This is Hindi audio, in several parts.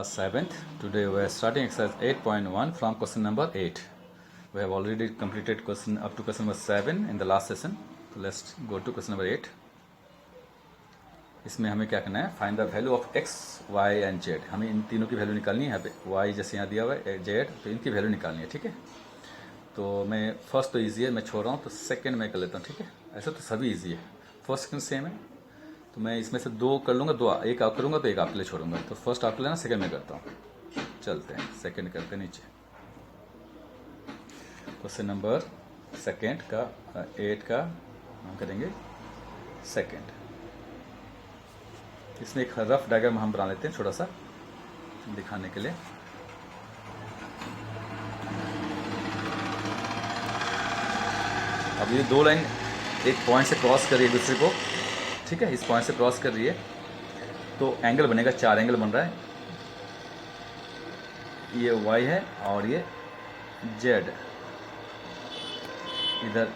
7th. Today we are starting exercise 8.1 from question number 8. We have already completed question up to question number 7 in the last session. So let's go to question number 8. इसमें हमें क्या करना है, find the value of x y and z. हमें इन तीनों की वैल्यू निकालनी है. यहाँ पे वाई जैसे यहाँ दिया हुआ है, जेड, तो इनकी वैल्यू निकालनी है. ठीक है, तो मैं फर्स्ट तो ईजी है, मैं छोड़ रहा हूँ, तो सेकंड में कर लेता हूँ. ठीक है, ऐसे तो सभी ईजी है, फर्स्ट सेकंड सेम है. तो मैं इसमें से दो कर लूँगा, दो एक आप करूँगा, तो एक आपके लिए छोड़ूंगा. तो फर्स्ट आप लेना, सेकंड में करता हूँ. चलते हैं, सेकंड करते हैं. नीचे क्वेश्चन नंबर सेकंड का 8 का हम करेंगे सेकंड. इसमें एक रफ डायग्राम हम बना लेते हैं छोटा सा दिखाने के लिए. अब ये दो लाइन एक पॉइंट से क्रॉस कर रही है दूसरे को. ठीक है, इस पॉइंट से क्रॉस कर रही है, तो एंगल बनेगा, 4 एंगल बन रहा है. ये y है और ये z. इधर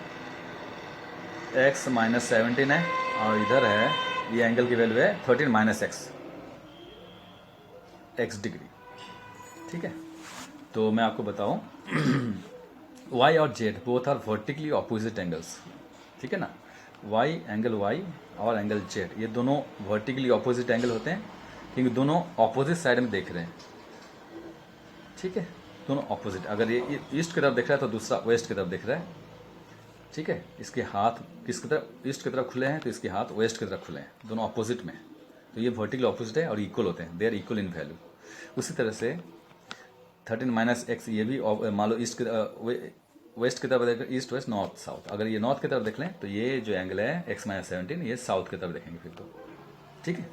x माइनस 17 है और इधर है, ये एंगल की वैल्यू है 13 माइनस x डिग्री. ठीक है, तो मैं आपको बताऊं y और z both are vertically opposite angles. ठीक है ना, y एंगल y और एंगल z, ये दोनों वर्टिकली ऑपोजिट एंगल होते हैं क्योंकि दोनों ऑपोजिट साइड में देख रहे हैं. ठीक है, दोनों ऑपोजिट. अगर ये ईस्ट की तरफ देख रहा है तो दूसरा वेस्ट की तरफ देख रहा है. ठीक है, इसके हाथ किसकी तरफ, ईस्ट की तरफ खुले हैं, तो इसके हाथ वेस्ट की तरफ खुले हैं, दोनों ऑपोजिट में. तो ये वर्टिकली ऑपोजिट है और इक्वल होते हैं, they are equal in value. उसी तरह से 13 माइनस एक्स, ये भी मान लो ईस्ट की वेस्ट की तरफ देख, ईस्ट वेस्ट नॉर्थ साउथ. अगर ये नॉर्थ की तरफ देख लें तो ये जो एंगल है x माइनस 17, ये साउथ की तरफ देखेंगे फिर तो. ठीक है,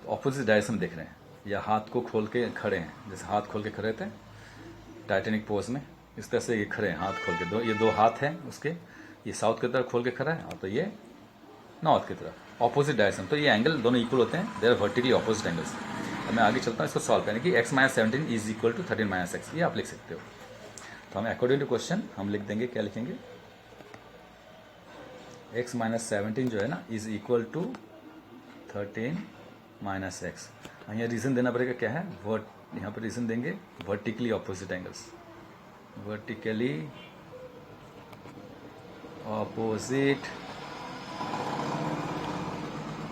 तो ऑपोजिट डायरेक्शन में देख रहे हैं, या हाथ को खोल के खड़े हैं, जैसे हाथ खोल के खड़े थे टाइटेनिक पोज में, इस तरह से ये खड़े हैं हाथ खोल के. ये दो हाथ हैं उसके, ये साउथ की तरफ खोल के खड़ा है और तो ये नॉर्थ की तरफ, ऑपोजिट डायरेक्शन. तो ये एंगल दोनों इक्वल होते हैं, they are vertically opposite angles. अब मैं आगे चलता हूँ इसको सॉल्व करने की. x minus 17 is equal to 13 minus x, ये आप लिख सकते हो. तो हम अकॉर्डिंग टू क्वेश्चन हम लिख देंगे, क्या लिखेंगे, x माइनस 17 जो है ना is equal to 13 minus x. यहाँ रीज़न देना पड़ेगा, क्या है, यहाँ पर रीज़न देंगे vertically opposite angles. Vertically opposite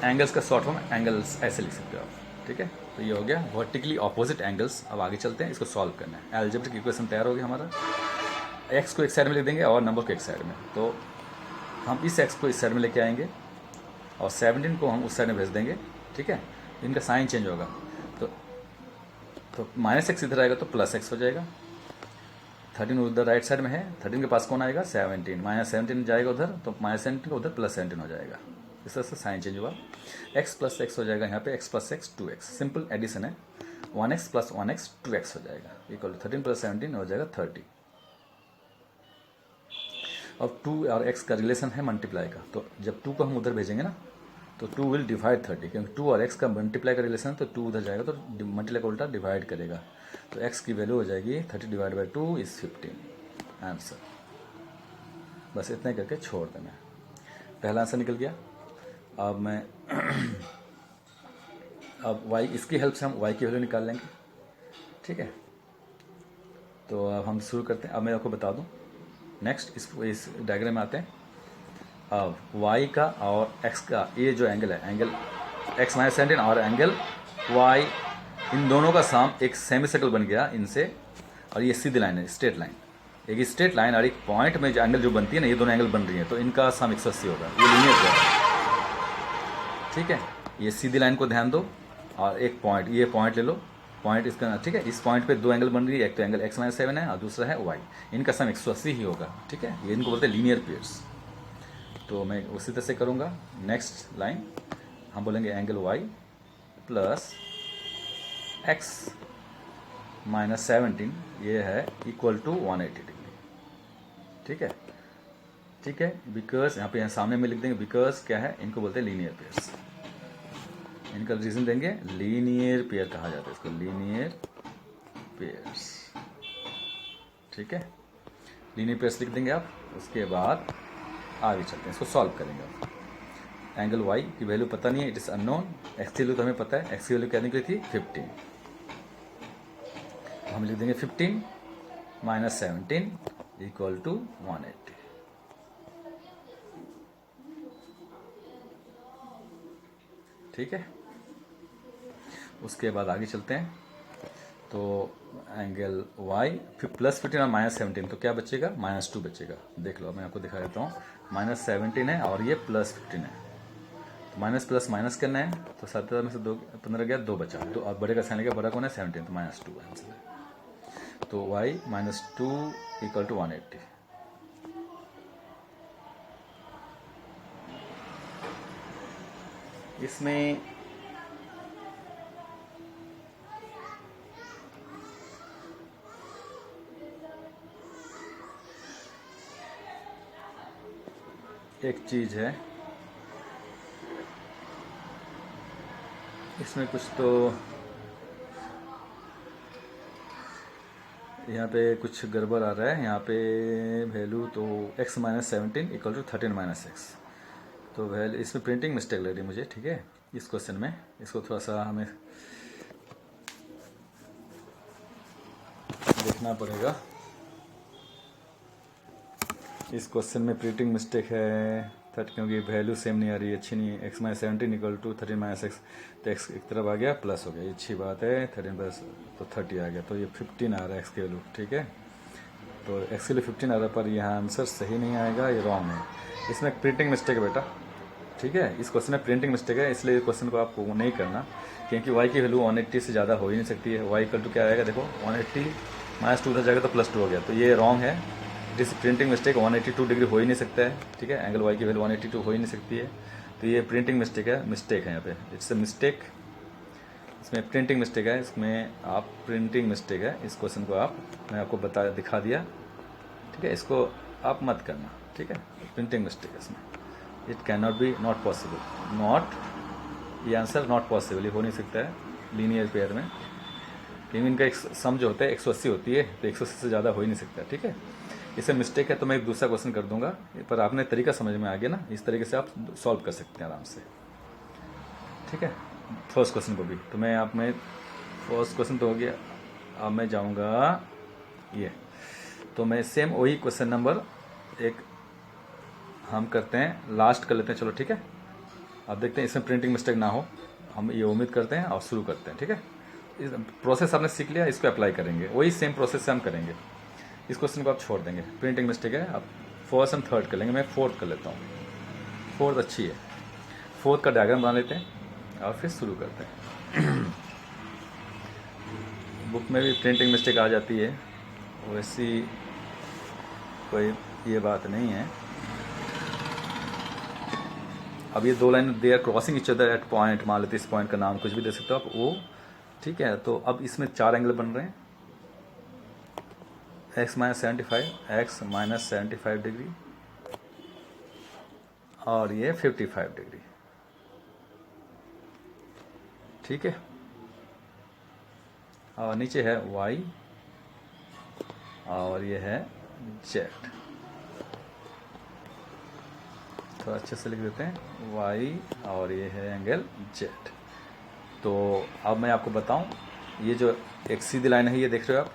angles का शॉर्ट फॉर्म एंगल्स ऐसे लिख सकते हो आप. ठीक है, तो ये हो गया वर्टिकली ऑपोजिट एंगल्स. अब आगे चलते हैं, इसको सॉल्व करना है. अलजेब्रिक इक्वेशन तैयार हो गया हमारा. एक्स को एक साइड में लिख देंगे और नंबर को एक साइड में. तो हम इस एक्स को इस साइड में लेके आएंगे और 17 को हम उस साइड में भेज देंगे. ठीक है, इनका साइन चेंज होगा, तो माइनस एक्स इधर आएगा तो प्लस एक्स हो जाएगा. 13 उधर राइट साइड में है, 13 के पास कौन आएगा, 17. माइनस 17 जाएगा उधर, तो माइनस 17 का उधर प्लस 17 हो जाएगा. इस तरह से साइन चेंज हुआ. x प्लस एक्स हो जाएगा यहाँ पे, x plus x 2x. Simple addition है, 1x प्लस 1x 2x हो जाएगा, इक्वल टू 13 प्लस 17 हो जाएगा 30. अब 2 और x का रिलेशन है मल्टीप्लाई का, तो जब 2 को हम उधर भेजेंगे ना तो 2 विल डिवाइड 30, क्योंकि 2 और x का मल्टीप्लाई का रिलेशन है, तो 2 उधर जाएगा तो मल्टीप्लाई का उल्टा डिवाइड करेगा. तो x की वैल्यू हो जाएगी 30 डिवाइड बाई 2 इज 15. आंसर बस इतना ही करके छोड़ देना. पहला आंसर निकल गया. अब मैं अब y, इसकी हेल्प से हम y की वैल्यू निकाल लेंगे. ठीक है, तो अब हम शुरू करते हैं. अब मैं आपको बता दूं, नेक्स्ट इस डायग्राम में आते हैं. अब y का और x का ये जो एंगल है, एंगल x माइनस 17 और एंगल y, इन दोनों का सम एक सेमी सर्कल बन गया इनसे. और ये सीधी लाइन है, स्ट्रेट लाइन, एक स्ट्रेट लाइन, और एक पॉइंट में जो एंगल जो बनती है ना, ये दोनों एंगल बन रही है, तो इनका सम 180 होगा. ये लीनियर है. ठीक है, ये सीधी लाइन को ध्यान दो और एक पॉइंट, ये पॉइंट ले लो, पॉइंट इसका. ठीक है, इस पॉइंट पे दो एंगल बन रही है, एक तो एंगल x माइनस 7 है और दूसरा है y. इनका सम 180 ही होगा. ठीक है, ये इनको बोलते हैं लीनियर पेयर्स. तो मैं उसी तरह से करूँगा. नेक्स्ट लाइन हम बोलेंगे angle y plus x minus 17, ये है इक्वल टू 180 डिग्री. ठीक है, ठीक है, बिकॉज यहाँ पे यहाँ सामने में लिख देंगे, बिकॉज क्या है, इनको बोलते हैं लीनियर पेयर्स. इनका रीजन देंगे, लीनियर पेयर कहा जाता है इसको, लीनियर पेयर्स. ठीक है, लीनियर पेयर्स लिख देंगे आप. उसके बाद आगे चलते हैं, इसको सॉल्व करेंगे. आप एंगल y की वैल्यू पता नहीं है, इट इज अननोन. x की वैल्यू तो हमें पता है, x की वैल्यू क्या निकली थी 15. हम लिख देंगे 15 माइनस 17 इक्वल टू 180। ठीक है, उसके बाद आगे चलते हैं। तो एंगल y प्लस 15 और माइनस 17, तो क्या बचेगा? -2 बचेगा। देख लो, मैं आपको दिखा देता हूँ। -17 है और ये +15 है, तो माइनस प्लस माइनस करना है। तो 17 में से 2 15 गया, 2 बचा। तो अब बड़े का साइन गया, बड़ा कौन है? 17, तो -2 आंसर है। तो y -2 इक्वल टू 180। इसमें एक चीज़ है, इसमें कुछ तो यहाँ पे कुछ गड़बड़ आ रहा है। यहाँ पे वैल्यू तो x minus 17 equal to 13 minus x, तो वैल्यू इसमें प्रिंटिंग मिस्टेक लग रही है मुझे। ठीक है, इस क्वेश्चन में इसको थोड़ा सा हमें देखना पड़ेगा। इस क्वेश्चन में प्रिंटिंग मिस्टेक है, क्योंकि वैल्यू सेम नहीं आ रही है, अच्छी नहीं है। x minus 17 equal to 13 minus x, तो x एक तरफ आ गया, प्लस हो गया, ये अच्छी बात है। 13 प्लस तो 30 आ गया, तो ये 15 आ रहा है x की वैल्यू। ठीक है, तो x के लिए 15 आ रहा है, पर यहाँ आंसर सही नहीं आएगा, ये रॉन्ग है। इसमें प्रिंटिंग मिस्टेक है बेटा। ठीक है, इस क्वेश्चन में प्रिंटिंग मिस्टेक है, इसलिए क्वेश्चन को आपको नहीं करना, क्योंकि y की वैल्यू 180 से ज़्यादा हो ही नहीं सकती है। y इक्वल टू क्या आएगा? देखो 180 -2 उधर जाएगा तो +2 हो गया, तो ये रॉन्ग है। दिस प्रिंटिंग मिस्टेक 182 डिग्री हो ही नहीं सकता है। ठीक है, एंगल y की वैल्यू 182 हो ही नहीं सकती है, तो ये प्रिंटिंग मिस्टेक है यहाँ पे। इट्स अ मिस्टेक, इसमें प्रिंटिंग मिस्टेक है, इसमें आप प्रिंटिंग मिस्टेक है। इस क्वेश्चन को मैं आपको दिखा दिया। ठीक है, इसको आप मत करना। ठीक है, प्रिंटिंग मिस्टेक है इसमें। It can not be, not possible, ये आंसर नॉट पॉसिबल, ये हो नहीं सकता है लीनियर पेयर में, क्योंकि इनका एक सम जो होता है 180 होती है, तो 180 से ज़्यादा हो ही नहीं सकता। ठीक है, इसे मिस्टेक है तो मैं एक दूसरा क्वेश्चन कर दूंगा, पर आपने तरीका समझ में आ गया ना, इस तरीके से आप सॉल्व कर सकते हैं आराम से। ठीक है, फर्स्ट क्वेश्चन को भी तो मैं फर्स्ट क्वेश्चन तो हो गया। अब मैं जाऊंगा ये, तो मैं सेम वही क्वेश्चन नंबर एक हम करते हैं, लास्ट कर लेते हैं। चलो ठीक है, अब देखते हैं इसमें प्रिंटिंग मिस्टेक ना हो, हम ये उम्मीद करते हैं और शुरू करते हैं। ठीक है, इस प्रोसेस आपने सीख लिया, इसको अप्लाई करेंगे, वही सेम प्रोसेस से हम करेंगे। इस क्वेश्चन को आप छोड़ देंगे, प्रिंटिंग मिस्टेक है। अब फर्स्ट हम थर्ड कर लेंगे, मैं फोर्थ कर लेता हूँ। फोर्थ अच्छी है, फोर्थ का डायग्राम बना लेते हैं और फिर शुरू करते हैं। बुक में भी प्रिंटिंग मिस्टेक आ जाती है, वैसी कोई ये बात नहीं है। अब ये 2 line they are crossing each other at point, मान लेते इस पॉइंट का नाम कुछ भी दे सकते हो आप, वो ठीक है। तो अब इसमें 4 एंगल बन रहे हैं, x माइनस 75 डिग्री और ये 55 डिग्री। ठीक है, और नीचे है y और ये है z, तो अच्छे से लिख देते हैं y और ये है एंगल z। तो अब मैं आपको बताऊं, ये जो एक सीधी लाइन है, ये देख रहे हो आप,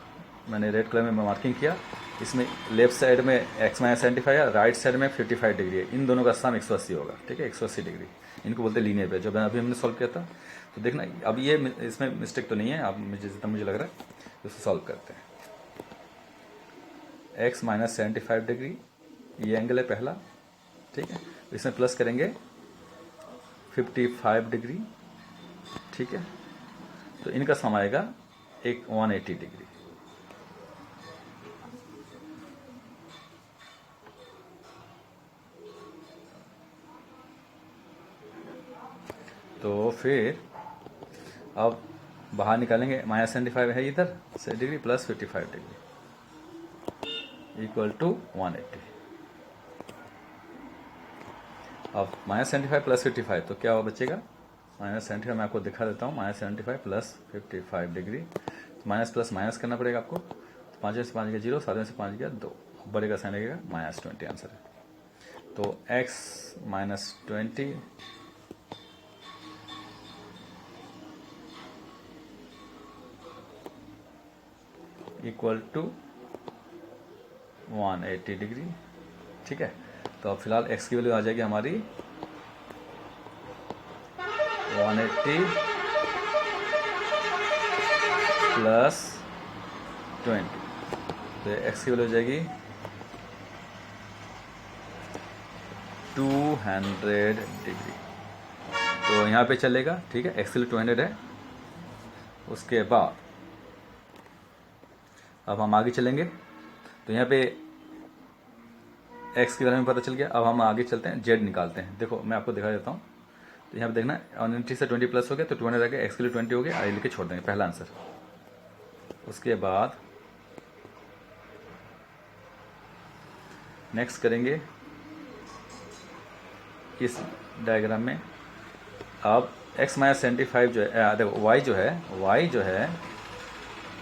मैंने रेड कलर में मार्किंग किया। इसमें लेफ्ट साइड में x माइनस 75 है, राइट साइड में 55 डिग्री है। इन दोनों का सम 180 होगा। ठीक है, 180 डिग्री, इनको बोलते हैं लीनियर पे, जो अभी हमने सॉल्व किया था। तो देखना, अब ये इसमें मिस्टेक तो नहीं है, अब जितना मुझे लग रहा है इसको सॉल्व करते हैं। x माइनस 75 डिग्री ये एंगल है पहला। ठीक है, इसमें प्लस करेंगे 55 डिग्री। ठीक है, तो इनका सम आएगा एक 180 डिग्री। तो फिर अब बाहर निकालेंगे, माइनस 75 है इधर से degree, plus 55 degree equal to 180। अब माइनस 75 प्लस 55, तो क्या बचेगा? -75 मैं आपको दिखा देता हूँ, -75 प्लस 55 डिग्री। तो माइनस प्लस माइनस करना पड़ेगा आपको। तो 5 से 5 गया 0, 7 से 5 गया 2, बड़े का साइन लगेगा -20 आंसर है। तो x minus 20 = equal to 180 degree. ठीक है, तो अब फिलहाल x की वैल्यू आ जाएगी हमारी 180 प्लस 20, तो x की वैल्यू हो जाएगी 200 डिग्री। तो यहाँ पे चलेगा, ठीक है, x की वैल्यू 200 है। उसके बाद अब हम आगे चलेंगे, तो यहाँ पे x के बारे में पता चल गया। अब हम आगे चलते हैं, z निकालते हैं। देखो मैं आपको दिखा देता हूँ। तो यहाँ पे देखना 180 से 20 प्लस हो गया तो 200 आ गया, x के लिए 20 हो गया, आई लिख के छोड़ देंगे, पहला आंसर। उसके बाद नेक्स्ट करेंगे इस डायग्राम में। अब x माइनस 75 जो है, देखो y जो है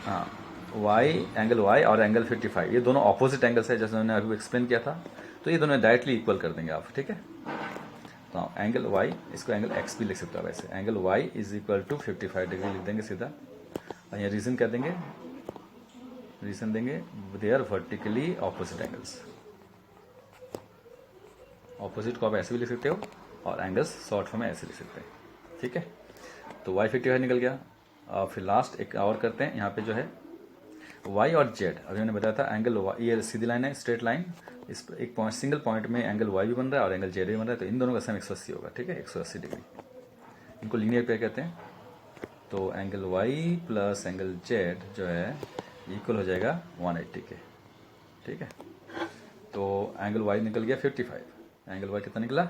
हाँ, y एंगल y और एंगल 55 ये दोनों ऑपोजिट एंगल्स है, जैसे मैंने अभी एक्सप्लेन किया था। तो ये दोनों डायरेक्टली इक्वल कर देंगे आप, ठीक है। तो एंगल y, इसको एंगल x भी लिख सकते हो वैसे, angle y is equal to 55 degree लिख देंगे सीधा। और यहाँ रीजन कर देंगे, रीजन देंगे they are vertically opposite angles. Opposite को आप ऐसे भी लिख सकते हो और एंगल्स शॉर्ट फॉर्म में ऐसे लिख सकते हैं, ठीक है। तो y 55 निकल गया। और फिर लास्ट एक और करते हैं, यहाँ पे जो है y और z, अभी मैंने बताया था एंगल y, ये सीधी लाइन है, स्ट्रेट लाइन, इस एक पॉइंट, सिंगल पॉइंट में एंगल y भी बन रहा है और एंगल z भी बन रहा है, तो इन दोनों का सम 180 होगा, ठीक है, 180 डिग्री। इनको लीनियर पेयर कहते हैं। तो angle y plus angle z जो है इक्वल हो जाएगा 180 के, ठीक है। तो एंगल y निकल गया 55, एंगल y कितना निकला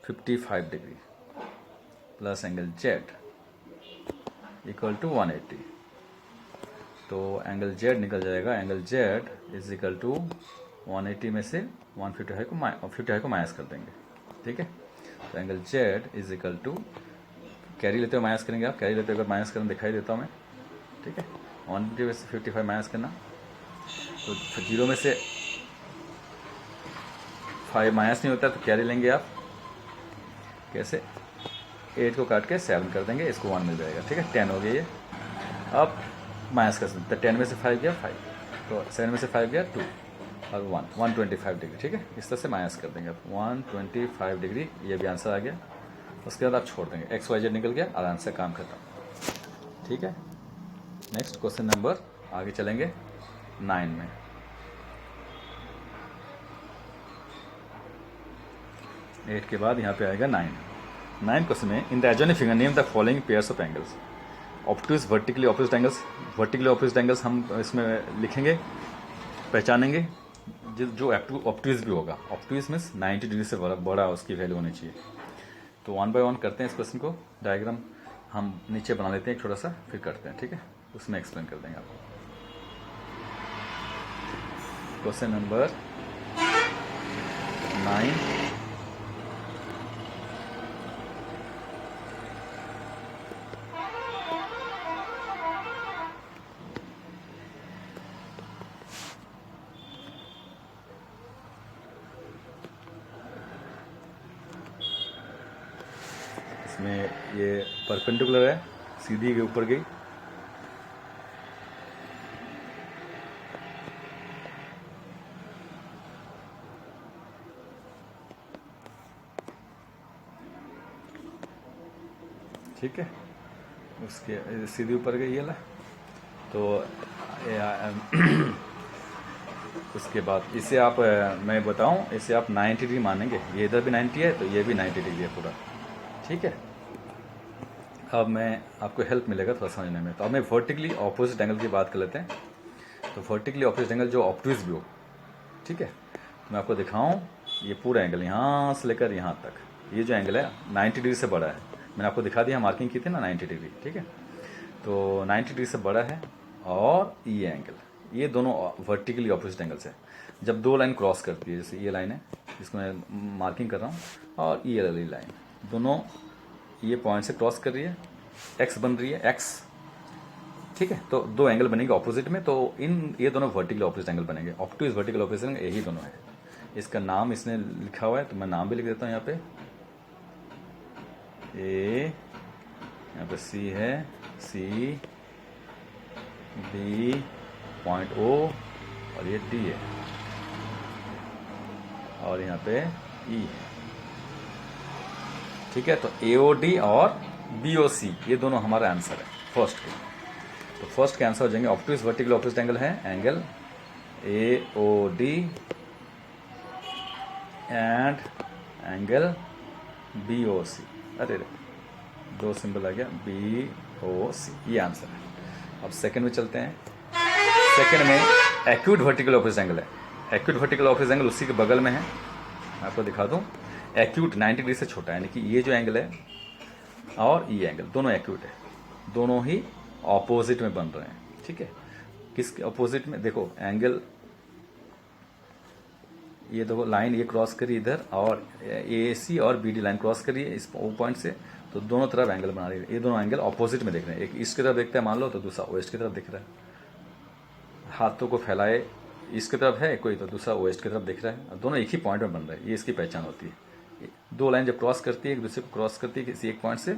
55 degree, plus angle z equal to 180। तो एंगल z निकल जाएगा, angle z is equal to 180 में से 155 को माइनस कर देंगे, ठीक है। तो angle z is equal to, carry लेते हुए माइनस करेंगे आप, कैरी लेते हुए माइनस करना दिखाई देता हूँ मैं, ठीक है। 150 में से 55 माइनस करना, तो 0 में से 5 माइनस नहीं होता, तो कैरी लेंगे आप, कैसे, 8 को काट के 7 कर देंगे, इसको 1 मिल जाएगा, ठीक है। 10 हो गया ये। अब माइनस कर सकते हैं, 10 में से 5 गया 5, तो 7 में से 5 गया 2 और 125 डिग्री, ठीक है। इस तरह से माइनस कर देंगे आप 125 डिग्री, ये भी आंसर आ गया। उसके बाद आप छोड़ देंगे, एक्स वाई जेड निकल गया, आराम से काम खत्म, ठीक है। नेक्स्ट क्वेश्चन नंबर आगे चलेंगे 9 में। एट के बाद यहाँ पे आएगा 9 क्वेश्चन में, in the adjoining figure name the following pairs of angles. Obtuse vertically opposite angles, vertically opposite angles हम इसमें लिखेंगे, पहचानेंगे। जो ऑब्टूज भी होगा, ऑब्टूज मीन्स 90 डिग्री से बड़ा उसकी वैल्यू होनी चाहिए। तो 1 बाय 1 करते हैं इस क्वेश्चन को, डायग्राम हम नीचे बना लेते हैं एक छोटा सा, फिर करते हैं, ठीक है, उसमें एक्सप्लेन कर देंगे आपको। क्वेश्चन नंबर 9, इसमें ये परपेंडिकुलर है, सीधी के ऊपर गई, ठीक है, उसके सीधी ऊपर गई ये ला। तो उसके बाद इसे आप, मैं बताऊं, इसे आप 90 डिग्री मानेंगे, ये इधर भी 90 है तो ये भी 90 डिग्री है पूरा, ठीक है। अब मैं आपको हेल्प मिलेगा थोड़ा समझने में। तो अब मैं वर्टिकली ऑपोजिट एंगल की बात कर लेते हैं। तो वर्टिकली ऑपोजिट एंगल जो ऑब्टूज भी हो, ठीक है, तो मैं आपको दिखाऊं, ये पूरा एंगल यहाँ से लेकर यहाँ तक, ये जो एंगल है 90 डिग्री से बड़ा है। मैंने आपको दिखा दिया, मार्किंग की थी ना 90 डिग्री, ठीक है। तो 90 डिग्री से बड़ा है, और ये एंगल, ये दोनों वर्टिकली ऑपोजिट एंगल्स है। जब दो लाइन क्रॉस करती है, जैसे ये लाइन है जिसको मैं मार्किंग कर रहा हूँ, और ये वाली लाइन, दोनों ये पॉइंट से क्रॉस कर रही है, एक्स बन रही है, एक्स, ठीक है। तो दो एंगल बनेंगे ऑपोजिट में, तो ये दोनों वर्टिकल ऑपोजिट एंगल बनेंगे। ऑब्टूज वर्टिकल ऑपोजिट एंगल यही दोनों है। इसका नाम इसने लिखा हुआ है, तो मैं नाम भी लिख देता हूँ यहाँ पे, ए, यहाँ पे सी है, सी, बी, पॉइंट O और ये D है और यहाँ पे E है। ठीक है, तो AOD और BOC ये दोनों हमारा आंसर है फर्स्ट के। तो फर्स्ट के आंसर हो जाएंगे ऑब्टूज वर्टिकल ऑपोजिट एंगल है angle AOD and angle BOC। अरे दो सिंबल आ गया, BOC, ये आंसर है। अब सेकंड में चलते हैं। सेकंड में एक्यूट वर्टिकल ऑपोजिट एंगल है। एक्यूट वर्टिकल ऑपोजिट एंगल उसी के बगल में है, आपको दिखा दूं। एक्यूट 90 डिग्री से छोटा है, यानी कि ये जो एंगल है और ये एंगल दोनों एक्यूट है, दोनों ही ऑपोजिट में बन रहे हैं। ठीक है, किसके ऑपोजिट में? देखो एंगल, ये देखो लाइन ये क्रॉस करी इधर और AC और BD लाइन क्रॉस करी है इस पॉइंट से, तो दोनों तरफ एंगल बना रही है। ये दोनों एंगल ऑपोजिट में देख रहे हैं, एक ईस्ट की तरफ देखता है मान लो, तो दूसरा वेस्ट की तरफ दिख रहा है। हाथों को फैलाए ईस्ट की तरफ है कोई, तो दूसरा वेस्ट की तरफ दिख रहा है, दोनों एक ही पॉइंट में बन रहे हैं। ये इसकी पहचान होती है। दो लाइन जब क्रॉस करती है एक दूसरे को क्रॉस करती है किसी एक पॉइंट से,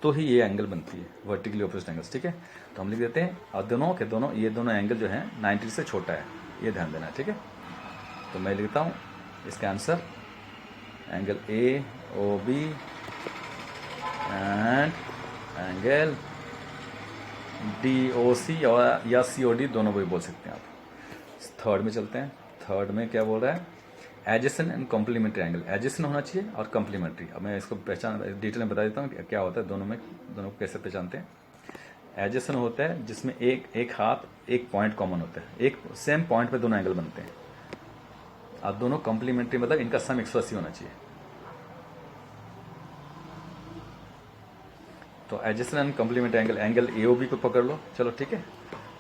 तो ही ये एंगल बनती है वर्टिकली ऑपोजिट एंगल्स। ठीक है, तो हम लिख देते हैं और दोनों के दोनों, ये दोनों एंगल जो है 90 से छोटा है, ये ध्यान देना है। ठीक है, तो मैं लिखता हूँ इसका answer angle AOB and angle DOC और या COD दोनों को भी बोल सकते हैं आप। थर्ड में चलते हैं। थर्ड में क्या बोल रहा है? Adjacent and complementary angle. Adjacent होना चाहिए और कॉम्प्लीमेंट्री। अब मैं इसको पहचान डिटेल में बता देता हूँ क्या होता है दोनों में, दोनों को कैसे पहचानते हैं। एडजेसेंट होता है जिसमें एक हाथ एक पॉइंट कॉमन होता है, एक सेम पॉइंट पे दोनों एंगल बनते हैं। अब दोनों कॉम्प्लीमेंट्री मतलब इनका सम 180 होना चाहिए। तो adjacent and complementary angle, angle AOB को पकड़ लो, चलो ठीक है,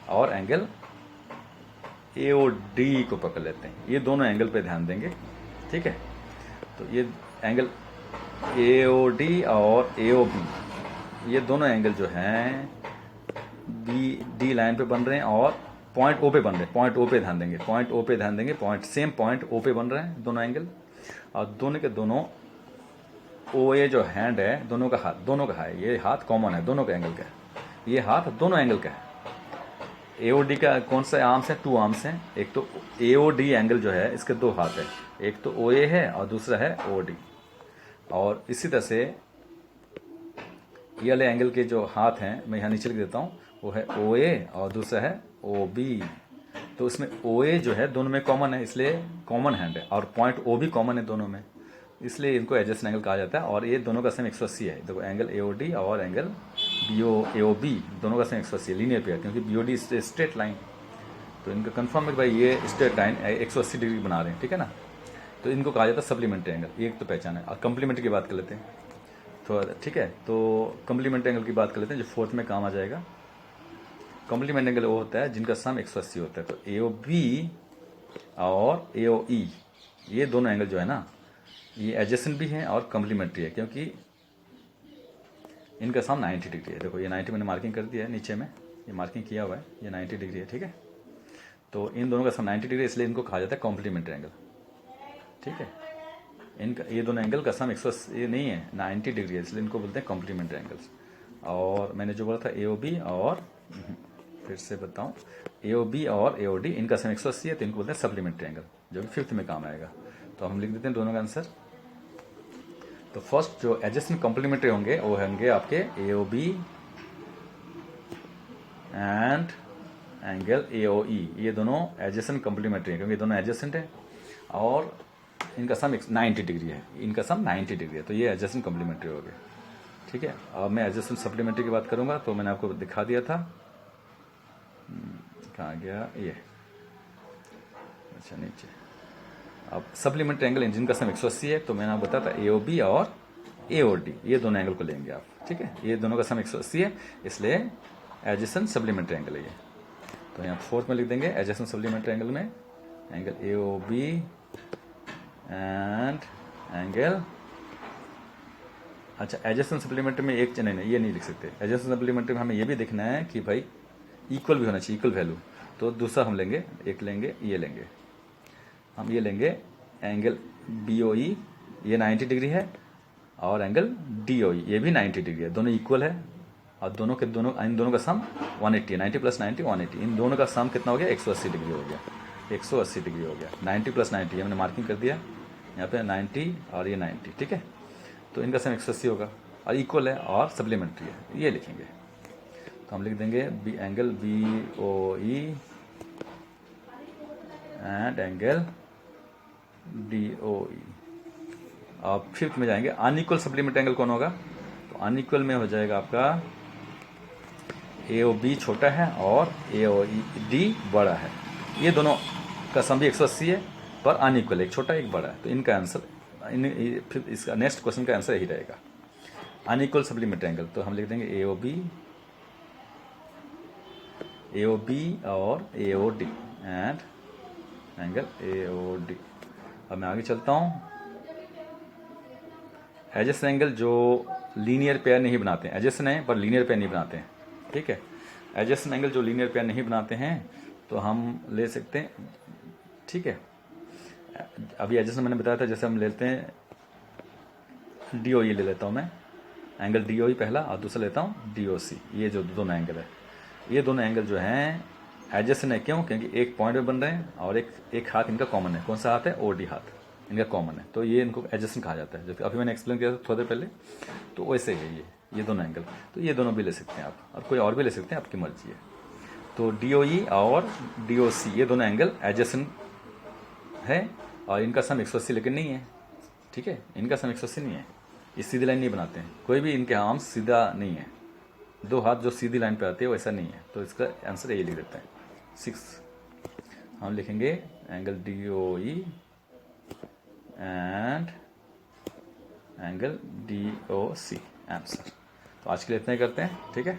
और एंगल AOD को पकड़ लेते हैं। ये दोनों एंगल पे ध्यान देंगे। ठीक है, तो ये एंगल AOD और AOB ये दोनों एंगल जो हैं D लाइन पे बन रहे हैं और पॉइंट O पे बन रहे हैं। पॉइंट O पे ध्यान देंगे, पॉइंट O पे ध्यान देंगे, पॉइंट सेम पॉइंट O पे बन रहे हैं दोनों एंगल। और दोनों के दोनों OA जो हैंड है, दोनों का है, ये हाथ कॉमन है दोनों के एंगल का, ये हाथ दोनों एंगल का है। AOD का कौन सा आर्म्स है? 2 आर्म्स हैं। एक तो AOD एंगल जो है इसके 2 हाथ है, एक तो OA है और दूसरा है OD। और इसी तरह से ये वाले एंगल के जो हाथ हैं मैं यहाँ नीचे लिख देता हूँ, वो है OA और दूसरा है OB। तो इसमें OA जो है दोनों में कॉमन है, इसलिए कॉमन हैंड है, और पॉइंट O भी कॉमन है दोनों में, इसलिए इनको एडजेसेंट एंगल कहा जाता है। और ये दोनों का सम 180 है। देखो एंगल AOD और एंगल AOB दोनों का सम 180 है, लीनियर पेयर, क्योंकि BOD स्ट्रेट लाइन, तो इनका कंफर्म है कि भाई ये स्ट्रेट लाइन 180 डिग्री बना रहे हैं। ठीक है ना, तो इनको कहा जाता है सप्लीमेंट्री एंगल। एक तो पहचान है। और कम्प्लीमेंट्री की बात कर लेते हैं तो ठीक है, तो कम्प्लीमेंट्री एंगल की बात कर लेते हैं जो फोर्थ में काम आ जाएगा। कॉम्प्लीमेंट एंगल वो होता है जिनका सम 180 होता है। तो AOB और AOE ये दोनों एंगल जो है ना, ये एडजेसेंट भी हैं और कॉम्प्लीमेंट्री है, क्योंकि इनका सम 90 डिग्री है। देखो ये 90 मैंने मार्किंग कर दिया है नीचे में, ये मार्किंग किया हुआ है, ये 90 डिग्री है। ठीक है, तो इन दोनों का सम 90 डिग्री, इसलिए इनको कहा जाता है कॉम्प्लीमेंट्री एंगल। ठीक है, इनका ये दोनों एंगल का सम 180 नहीं है, 90 डिग्री है, इसलिए इनको बोलते हैं कॉम्प्लीमेंट्री एंगल्स। और मैंने जो बोला था AOB और फिर से बताऊं, AOB और AOD इनका सम 180 है, तो इनको बोलते हैं सप्लीमेंट्री एंगल, जो कि फिफ्थ में काम आएगा। तो हम लिख देते हैं दोनों का आंसर। तो फर्स्ट जो एडजेसेंट कॉम्प्लीमेंट्री होंगे वो होंगे आपके AOB एंड एंगल AOE। ये दोनों एडजेसेंट कॉम्प्लीमेंट्री हैं, क्योंकि दोनों एडजेसेंट है और इनका सम 90 डिग्री है, इनका सम 90 डिग्री है, तो ये एडजेसेंट कॉम्प्लीमेंट्री हो गए। ठीक है, अब मैं एडजेसेंट सप्लीमेंट्री की बात करूंगा, तो मैंने आपको दिखा दिया था, कहाँ गया ये, अच्छा नीचे। अब सप्लीमेंट्री एंगल जिनका सम 180 है, तो मैंने आपको बताया था AOB और AOD ये दोनों एंगल को लेंगे आप। ठीक है, ये दोनों का सम 180 है, इसलिए एडजेसेंट सप्लीमेंट्री एंगल है ये। तो यहाँ फोर्थ में लिख देंगे एडजेसेंट सप्लीमेंट्री एंगल में एंगल AOB एंड एंगल, अच्छा एडजेसेंट सप्लीमेंट्री में एक नहीं ये नहीं लिख सकते। एडजेसेंट सप्लीमेंट्री में हमें ये भी देखना है कि भाई इक्वल भी होना चाहिए, इक्वल वैल्यू। तो दूसरा हम लेंगे, एक लेंगे, ये लेंगे, हम ये लेंगे एंगल BOE, ये 90 डिग्री है, और एंगल DOE ये भी 90 डिग्री है, दोनों इक्वल है। और इन दोनों का सम 180 है, 90 प्लस 90 180, इन दोनों का सम कितना हो गया 180 डिग्री हो गया, 180 डिग्री हो गया। 90 प्लस 90 हमने मार्किंग कर दिया यहाँ पे 90 और ये 90, ठीक है। तो इनका सम 180 होगा और इक्वल है और सप्लीमेंट्री है, ये लिखेंगे। तो हम लिख देंगे B angle BOE and angle DOE। अब फिफ्थ में जाएंगे, अनइक्वल सप्लीमेंट्री एंगल कौन होगा? तो अनइक्वल में हो जाएगा आपका AOB छोटा है और AOD बड़ा है। ये दोनों का सम भी 180 है पर अनइक्वल, एक छोटा एक बड़ा है। तो इनका आंसर फिर इसका नेक्स्ट क्वेश्चन का आंसर यही रहेगा, अनइक्वल सप्लीमेंट्री एंगल। तो हम लिख देंगे AOB और AOD एंड एंगल AOD। अब मैं आगे चलता हूँ। एडजेसेंट एंगल जो लीनियर पेयर नहीं बनाते हैं, एडजेसेंट है पर लीनियर पेयर नहीं बनाते हैं, ठीक है। एडजेसेंट एंगल जो लीनियर पेयर नहीं बनाते हैं तो हम ले सकते हैं, ठीक है। अभी एडजेसेंट मैंने बताया था, जैसे हम लेते हैं DOE ले लेता हूँ मैं, एंगल DOE पहला और दूसरा लेता हूँ DOC। ये जो दोनों एंगल है, ये दोनों एंगल जो हैं एडजेसेंट है। क्यों? क्योंकि एक पॉइंट में बन रहे हैं और एक हाथ इनका कॉमन है। कौन सा हाथ है? OD हाथ इनका कॉमन है, तो ये इनको एडजेसेंट कहा जाता है। जैसे अभी मैंने एक्सप्लेन किया था थोड़ी देर पहले, तो वैसे है ये दोनों एंगल। तो ये दोनों भी ले सकते हैं आप, और कोई और भी ले सकते हैं, आपकी मर्जी है। तो DOE और DOC ये दोनों एंगल एडजेसेंट है और इनका सम 180 लेकिन नहीं है, ठीक है। इनका सम 180 नहीं है, ये सीधी लाइन नहीं बनाते हैं, कोई भी इनके आर्म्स सीधा नहीं है, दो हाथ जो सीधी लाइन पे आते हैं वैसा नहीं है। तो इसका आंसर यही लिख देते हैं 6। हम लिखेंगे angle DOE and angle DOC answer. तो आज के लिए इतना ही करते हैं, ठीक है।